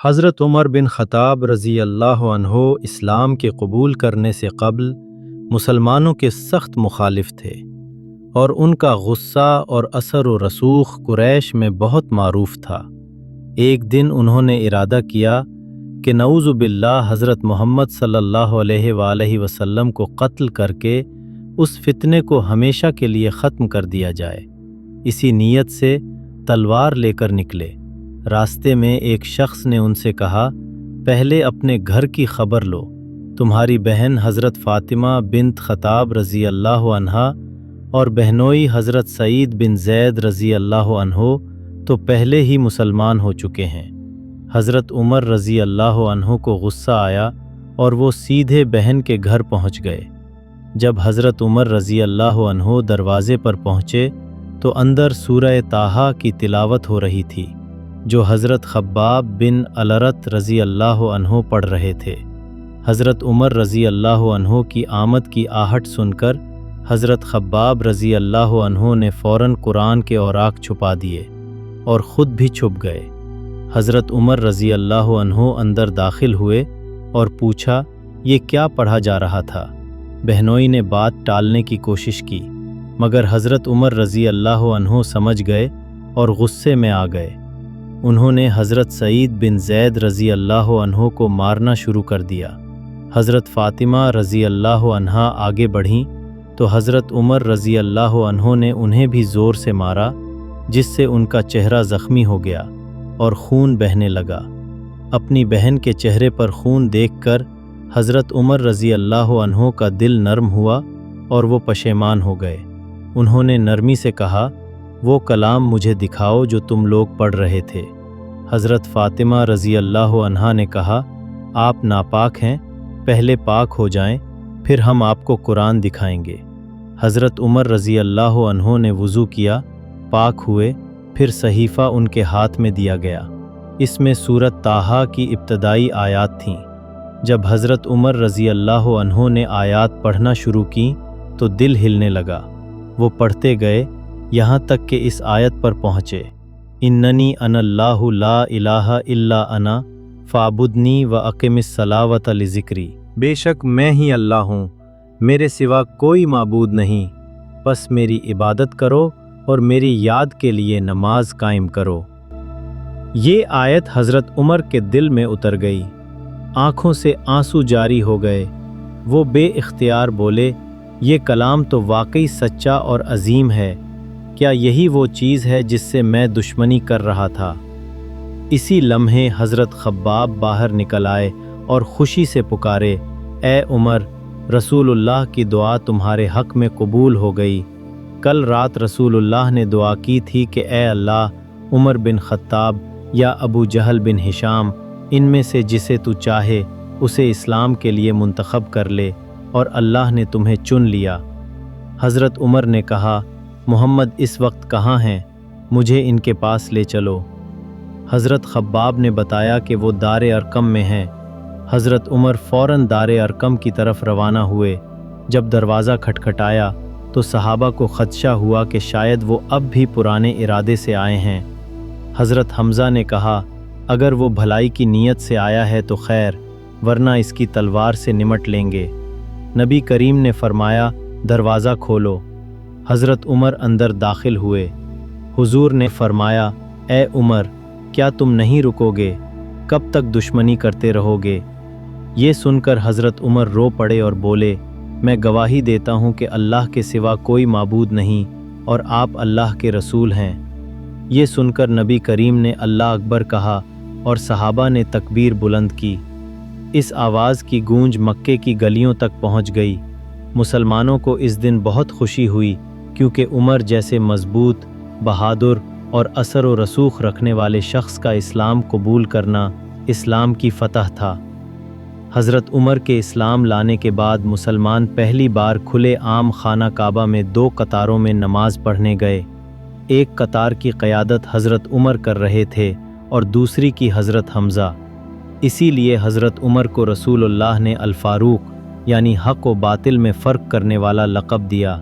حضرت عمر بن خطاب رضی اللہ عنہ اسلام کے قبول کرنے سے قبل مسلمانوں کے سخت مخالف تھے اور ان کا غصہ اور اثر و رسوخ قریش میں بہت معروف تھا۔ ایک دن انہوں نے ارادہ کیا کہ نعوذ باللہ حضرت محمد صلی اللہ علیہ وآلہ وسلم کو قتل کر کے اس فتنے کو ہمیشہ کے لیے ختم کر دیا جائے۔ اسی نیت سے تلوار لے کر نکلے۔ راستے میں ایک شخص نے ان سے کہا، پہلے اپنے گھر کی خبر لو، تمہاری بہن حضرت فاطمہ بنت خطاب رضی اللہ عنہا اور بہنوئی حضرت سعید بن زید رضی اللہ عنہ تو پہلے ہی مسلمان ہو چکے ہیں۔ حضرت عمر رضی اللہ عنہ کو غصہ آیا اور وہ سیدھے بہن کے گھر پہنچ گئے۔ جب حضرت عمر رضی اللہ عنہ دروازے پر پہنچے تو اندر سورہ طٰہٰ کی تلاوت ہو رہی تھی جو حضرت خباب بن الارت رضی اللہ عنہ پڑھ رہے تھے۔ حضرت عمر رضی اللہ عنہ کی آمد کی آہٹ سن کر حضرت خباب رضی اللہ عنہ نے فوراً قرآن کے اوراق چھپا دیے اور خود بھی چھپ گئے۔ حضرت عمر رضی اللہ عنہ اندر داخل ہوئے اور پوچھا، یہ کیا پڑھا جا رہا تھا؟ بہنوئی نے بات ٹالنے کی کوشش کی، مگر حضرت عمر رضی اللہ عنہ سمجھ گئے اور غصے میں آ گئے۔ انہوں نے حضرت سعید بن زید رضی اللہ عنہ کو مارنا شروع کر دیا۔ حضرت فاطمہ رضی اللہ عنہا آگے بڑھیں تو حضرت عمر رضی اللہ عنہ نے انہیں بھی زور سے مارا، جس سے ان کا چہرہ زخمی ہو گیا اور خون بہنے لگا۔ اپنی بہن کے چہرے پر خون دیکھ کر حضرت عمر رضی اللہ عنہ کا دل نرم ہوا اور وہ پشیمان ہو گئے۔ انہوں نے نرمی سے کہا، وہ کلام مجھے دکھاؤ جو تم لوگ پڑھ رہے تھے۔ حضرت فاطمہ رضی اللہ عنہا نے کہا، آپ ناپاک ہیں، پہلے پاک ہو جائیں، پھر ہم آپ کو قرآن دکھائیں گے۔ حضرت عمر رضی اللہ عنہ نے وضو کیا، پاک ہوئے، پھر صحیفہ ان کے ہاتھ میں دیا گیا۔ اس میں سورۃ طٰہٰ کی ابتدائی آیات تھیں۔ جب حضرت عمر رضی اللہ عنہ نے آیات پڑھنا شروع کی تو دل ہلنے لگا۔ وہ پڑھتے گئے یہاں تک کہ اس آیت پر پہنچے، اننی انا اللہ لا الہ الا انا فاعبدنی واقم الصلاۃ لذکری، بے شک میں ہی اللہ ہوں، میرے سوا کوئی معبود نہیں، بس میری عبادت کرو اور میری یاد کے لیے نماز قائم کرو۔ یہ آیت حضرت عمر کے دل میں اتر گئی، آنکھوں سے آنسو جاری ہو گئے۔ وہ بے اختیار بولے، یہ کلام تو واقعی سچا اور عظیم ہے، کیا یہی وہ چیز ہے جس سے میں دشمنی کر رہا تھا؟ اسی لمحے حضرت خباب باہر نکل آئے اور خوشی سے پکارے، اے عمر، رسول اللہ کی دعا تمہارے حق میں قبول ہو گئی۔ کل رات رسول اللہ نے دعا کی تھی کہ اے اللہ، عمر بن خطاب یا ابو جہل بن ہشام، ان میں سے جسے تو چاہے اسے اسلام کے لیے منتخب کر لے، اور اللہ نے تمہیں چن لیا۔ حضرت عمر نے کہا، محمد اس وقت کہاں ہیں؟ مجھے ان کے پاس لے چلو۔ حضرت خباب نے بتایا کہ وہ دار ارقم میں ہیں۔ حضرت عمر فوراً دار ارقم کی طرف روانہ ہوئے۔ جب دروازہ کھٹکھٹایا تو صحابہ کو خدشہ ہوا کہ شاید وہ اب بھی پرانے ارادے سے آئے ہیں۔ حضرت حمزہ نے کہا، اگر وہ بھلائی کی نیت سے آیا ہے تو خیر، ورنہ اس کی تلوار سے نمٹ لیں گے۔ نبی کریم نے فرمایا، دروازہ کھولو۔ حضرت عمر اندر داخل ہوئے۔ حضور نے فرمایا، اے عمر، کیا تم نہیں رکو گے؟ کب تک دشمنی کرتے رہو گے؟ یہ سن کر حضرت عمر رو پڑے اور بولے، میں گواہی دیتا ہوں کہ اللہ کے سوا کوئی معبود نہیں اور آپ اللہ کے رسول ہیں۔ یہ سن کر نبی کریم نے اللہ اکبر کہا اور صحابہ نے تکبیر بلند کی۔ اس آواز کی گونج مکے کی گلیوں تک پہنچ گئی۔ مسلمانوں کو اس دن بہت خوشی ہوئی، کیونکہ عمر جیسے مضبوط، بہادر اور اثر و رسوخ رکھنے والے شخص کا اسلام قبول کرنا اسلام کی فتح تھا۔ حضرت عمر کے اسلام لانے کے بعد مسلمان پہلی بار کھلے عام خانہ کعبہ میں 2 قطاروں میں نماز پڑھنے گئے۔ ایک قطار کی قیادت حضرت عمر کر رہے تھے اور دوسری کی حضرت حمزہ۔ اسی لیے حضرت عمر کو رسول اللہ نے الفاروق یعنی حق و باطل میں فرق کرنے والا لقب دیا۔